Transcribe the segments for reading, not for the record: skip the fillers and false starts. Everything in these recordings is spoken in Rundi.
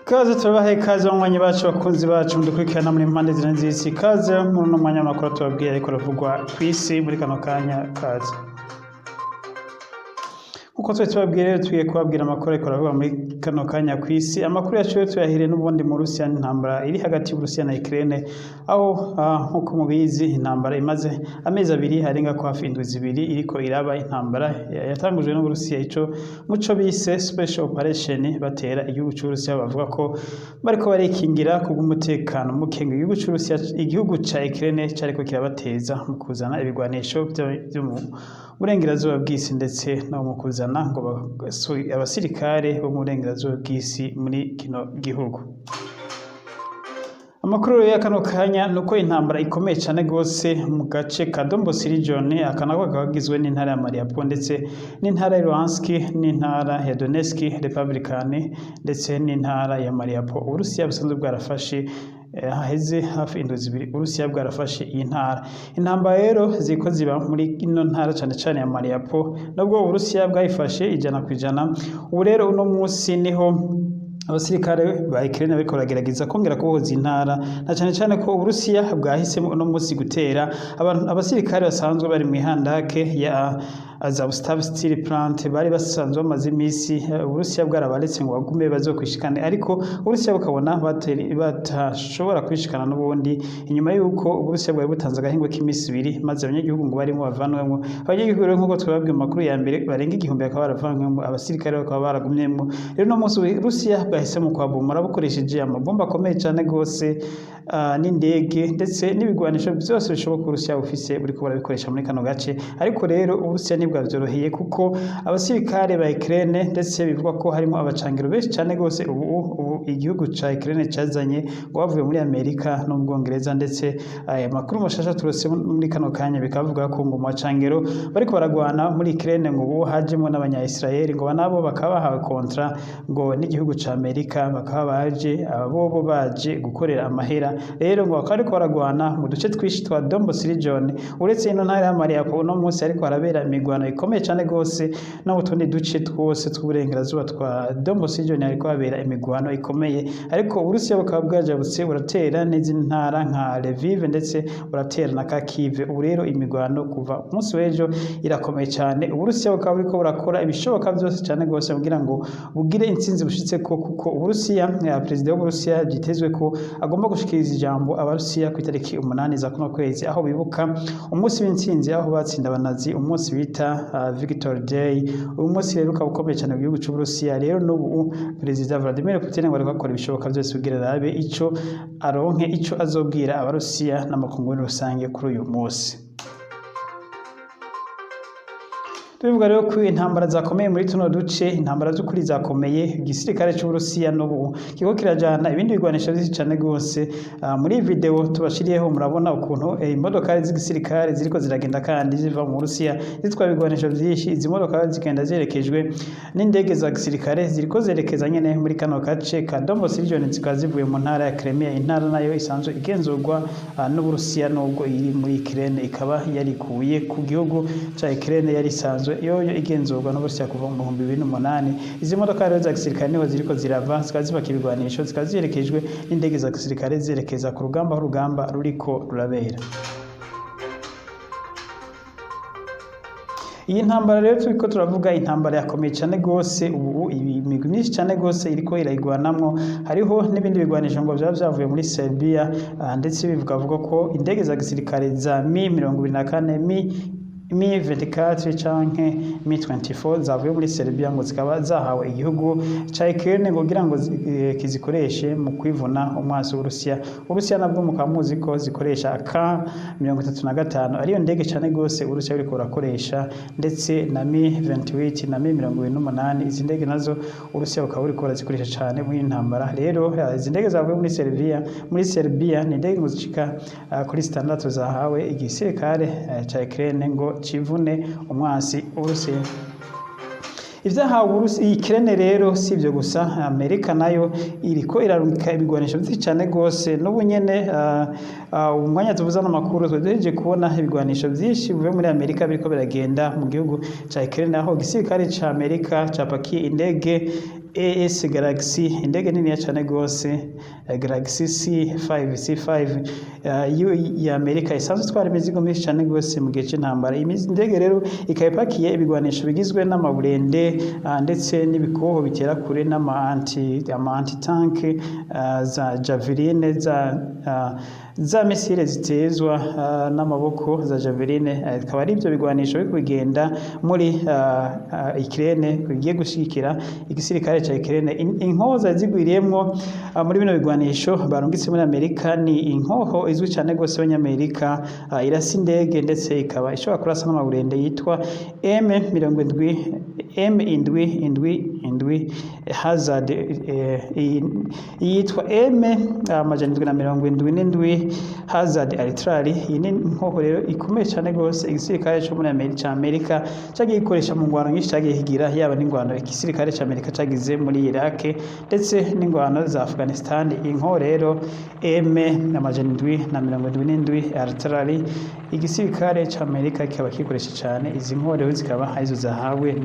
Kaze turabaha ikaze banywanyi bacu bakunzi bacu mudukurikirana muri impande zine z'isi. Kaze muri uno mwanya w'amakuru tubabwira ariko ravugwa kw'isi muri kano kanya. Kaze uko tubabwire tugiye kubabwira amakuru ariko ravugwa muri kano kanya kw'isi. Amakuru yacu tuyahiriye n'ubundi mu Burusiya n'intambara iri hagati y'Uburusiya na Ukraine, aho nkuko mubizi intambara imaze amezi abiri arenga ko hafi indwi zibiri iriko iraba. Intambara yatangujwe n'Uburusiya ico muco bise special operation, batera igihugu c'Uburusiya bavuga ko bariko barikingira kubw'umutekano muke igihugu c'Uburusiya igihugu ca Ukraine cariko kirabateza mu kuzana ibigwanisho vyo mu burengerazuba bw'isi ndetse no mu kuzana ngo abasirikare bo mu burengerazuba bw'isi muri kino gihugu. Amakuru ya kano kanya nuko intambara ikomeye cyane gose mu gace ka Donbas region, akanako kagizwe n'intara ya Mariupol ndetse n'intara ya Luhansk n'intara ya Donetsk Republican ndetse n'intara ya Mariupol. Uburusiya busanzwe bwarafashe haheze hafi indwi zibiri Uburusiya bwarafashe iyi ntara. Intambara rero ziko ziba muri ino ntara cyane cyane ya Mariupol, nubwo Uburusiya bwayifashe 100%. Ubu rero uno munsi niho abasirikare ba Ukraine bariko baragerageza kongera kubohoza intara, na cyane cyane ko Uburusiya bwahisemo uno munsi gutera abasirikare basanzwe bari mu ihandake ya Azovstal Steel Plant bari basanzwe bamaze imisi. Uburusiya bwarabaretse ngo bagume bazokwishikane, ariko Uburusiya bukabona batashobora kwishikana n'ubundi inyuma yuko Uburusiya bwari butanze agahingwe k'imisi ibiri, maze abanyagihugu ngo barimo bavanwemo. Abanyagihugu rero nkuko twababwiye mu makuru ya mbere barenga 1000 bakaba baravanwemo, abasirikare bakaba baragumyemo. Rero no munsi Uburusiya bwahisemo kwabomora bukoresheje amabomba akomeye cyane gose n'indege ndetse n'ibigwanisho byose bishoboka Uburusiya bufise buriko barabikoresha muri kano gace. Ariko rero Uburusiya bwavyoroheye kuko abasirikare ba Ukraine ndetse bivuga ko harimo abacangiro benshi cyane gose ubu igihugu ca Ukraine cazanye ngo bavuye muri Amerika no mu Bwongereza, ndetse makuru mashasha turose muri kano kanya bikavuga ko ngo mu bacangiro bariko baragwana muri Ukraine ngo ubu hajemwo n'abanya-Israel, ngo nabo bakaba bahawe kontra ngo n'igihugu ca Amerika, bakaba baje abobo baje gukorera amahera. Rero ngo bakariko baragwana mu duce twishi twa Donbas region. Uretse ino ntara ya Mariupol no munsi ariko harabera imigwano ikomeye cyane gose, no utundi duce twose tw'uburengerazuba twa Donbas region ariko habera imigwano ikomeye. Ariko Uburusiya bukaba bwajabutse buratera n'izindi ntara nka Lviv ndetse buratera na Kharkiv. Ubu rero imigwano kuva umunsi w'ejo irakomeye cyane. Uburusiya bukaba buriko burakora ibishoboka byose cyane gose kugira ngo bugire intsinzi bushitse ko, kuko Uburusiya perezida w'Uburusiya byitezwe ko agomba gushikiriza ijambo abarusiya ku itariki 8 za kuno kwezi, aho bibuka umunsi w'intsinzi aho batsinda abanazi, umunsi bita Victory Day. Uyu munsi rero ukaba ukomeye cyane mu gihugu c'Uburusiya. Rero n'ubu perezida Vladimir Putin ngo ariko akora ibishoboka byose kugira arabe ico aronke ico azobwira abarusiya n'amakungu muri rusange kuri uyu munsi. Tubivuga rero ko intambara zakomeye muri tuno duce, intambara z'ukuri zakomeye. Igisirikare c'Uburusiya n'ubu kiko kirajana ibindi bigwanisho byinshi cyane gose. Muri video tubashiriyeho murabona ukuntu imodoka z'igisirikare ziriko ziragenda kandi ziva mu Burusiya zitwa bigwanisho byinshi. Izi modoka zigenda zerekejwe n'indege za gisirikare ziriko zerekeza nyene muri kano gace ka Donbas region, zikazivuye mu ntara ya Crimea. Intara nayo isanzwe igenzurwa n'Uburusiya, nubwo iri muri Ukraine ikaba yarikuye ku gihugu ca Ukraine yari isanzwe yoyo igenzurwa n'Uburusiya kuva mu 2008. Izi modoka rero za gisirikare niho ziriko zirava, zikazibaka ibigwanisho, zikazirekejwe n'indege za gisirikare zerekeza ku rugamba, aho urugamba ruriko rurabera. Iyi ntambara rero turiko turavuga intambara yakomeye cyane gose. Ubu imigwi myinshi cyane gose iriko irayigwanamwo. Hariho n'ibindi bigwanisho ngo vyavuye muri Serbia, ndetse bivuga ko indege za gisirikare za Mi-24 Mi-24 canke Mi-24 zavuye muri Serbia ngo zikaba zahawe igihugu ca Ukraine ngo kugira ngo kizikoreshe mu kwivuna umwasi w'Uburusiya. Uburusiya nabwo mukamuzi ko zikoresha Ka-35 ariyo ndege cyane gose Uburusiya buriko burakoresha, ndetse na Mi-28 na Mi-28. Izi ndege nazo Uburusiya bukaba buriko burazikoresha cyane muri intambara. Rero izi ndege zavuye muri Serbia ni ndege ngo zishika kuri 6 zahawe igisirikare ca Ukraine ngo civune umwasi Uburusiya. Ivyahawe Ukraine rero si ivyo gusa, Amerika nayo iriko irarungika ibigwanisho byinshi cyane gose. N'ubu nyene umwanya tuvuza n'amakuru twejeje kubona ibigwanisho byinshi bivuye muri Amerika biriko biragenda mu gihugu ca Ukraine, aho igisirikare ca Amerika capakiye indege ES Galaxy indege nini cyane gose Galaxy C5 ya Amerika isanzwe itwara imizigo myinshi cyane gose mu gihe cy'intambara. Iyi ndege rero ikaba ipakiye ibigwanisho bigizwe n'amaburende ndetse n'ibikoho bitera kure n'ama anti tank za Javeline za misile zitezwa n'amaboko za Javeline. Akaba ari ibyo bigwanisho biri kugenda muri Ukraine bigiye gushikira igisirikare ca Ukraine. Inkoho zigwiriyemwo muri bino bigwanisho barungitse muri Amerika ni inkoho izwi cyane gose y'Amerika irasa indege ndetse ikaba ishobora kurasa n'amaburende yitwa M777 Hazard yitwa M777 Hazard Artillery. Iyi ni inkoho rero ikomeye cyane gose igisirikare cyo muri Amerika cyagiye gikoresha mu ngwano nyinshi cyagiye higira, yaba n'ingwano igisirikare cya Amerika cyagize muri Iraq ndetse n'ingwano za Afghanistan. Inkoho rero M777 Artillery igisirikare cya Amerika kikaba gikoresha cyane. Izi nkoho rero zikaba arizo zahawe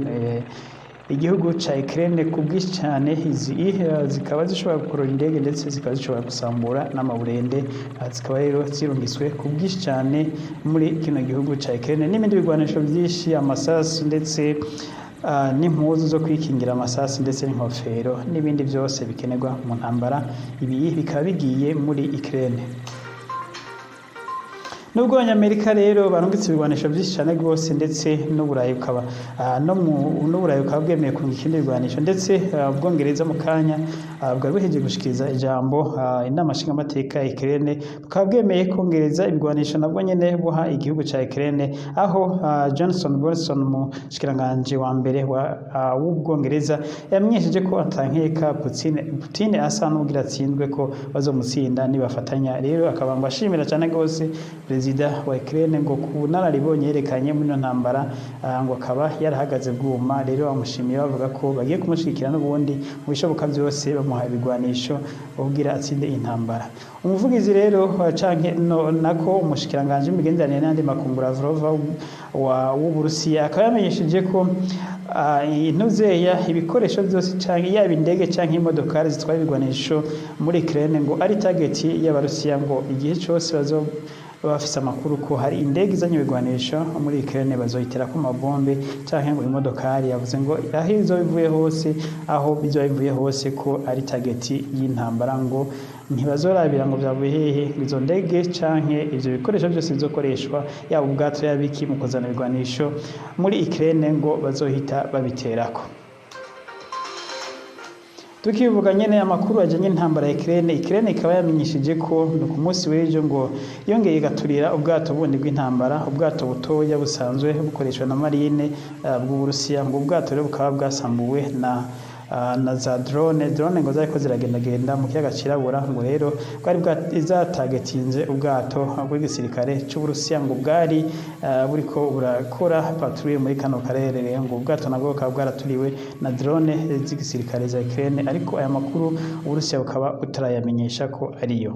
igihugu ca Ukraine kubwinshi cyane. Izi zikaba zishobora gukurura indege ndetse zikaba zishobora gusambura n'amaburende, zikaba rero zirungiswe kubwinshi cyane muri kino gihugu ca Ukraine. N'ibindi bigwanisho byinshi, amasasu ndetse n'impuzu zo kwikingira amasasu ndetse n'inkofero n'ibindi byose bikenerwa mu ntambara. Ibi bikaba bigiye muri Ukraine. Nubwo abanyamerika rero barungitse ibigwanisho byinshi cyane rwose ndetse n'Uburayi bukaba n'Uburayi bukaba bwemeye kurungika ikindi bigwanisho ndetse Ubwongereza mu kanya bwari buhejeje gushikiriza ijambo inama nshingamateka ya Ukraine bukaba bwemeye kongereza ibigwanisho nabwo nyene buha igihugu ca Ukraine, aho Johnson umushikiranganje wa mbere w'Ubwongereza yamenyesheje ko atankeka Putin asa n'ugira atsindwe ko bazomutsinda nibafatanya. Rero akaba ngo ashimira cyane rwose Perezida wa Ukraine ngo ku nararibonye yerekanye muri ntambara ngo akaba yarahagaze bwuma. Rero bamushimiye bavuga ko bagiye kumushikira n'ubundi mu bishoboka byose bamuha ibigwanisho ubwira atsinde intambara. Umuvugizi rero canke nako umushikiranganje w'imigenderanire n'andi makungu Lavrov w'Uburusiya akaba yamenyesheje ko intuzeya ibikoresho byose canke yaba indege canke imodokari zitwara ibigwanisho muri Ukraine ngo ari target y'Abarusiya, ngo igihe cyose bafise amakuru ko hari indege izanye ibigwanisho muri Ukraine bazoyitera ku mabombe canke ngo imodokari. Yavuze ngo aho izo bivuye hose, aho bizo bivuye hose ko ari target y'intambara, ngo ntibazorabira ngo byavuye hehe. Izo ndege canke ivyo bikoresho byose bizokoreshwa yaba ubwato yabiki mu kuzana ibigwanisho muri Ukraine ngo bazohita babiterako. Tukivuga nyene amakuru ajanye n'intambara ya Ukraine ikaba yamenyeshije ko ku munsi w'ejo ngo yongeye igaturira ubwato bundi bw'intambara, ubwato butoya busanzwe bukoreshwa na marine bw'Uburusiya. ngo ubwato rero bukaba bwasambuwe na za drone ngo zariko ziragendagenda mu kiyaga cirabura. ngo rero bwari zatagetinze ubwato bw'igisirikare c'Uburusiya ngo bwari buriko burakora patrouille muri kano karere. ngo ubwato nabwo bukaba bwaraturiwe na drone z'igisirikare za Ukraine, ariko aya makuru Uburusiya bukaba butarayamenyesha ko ariyo.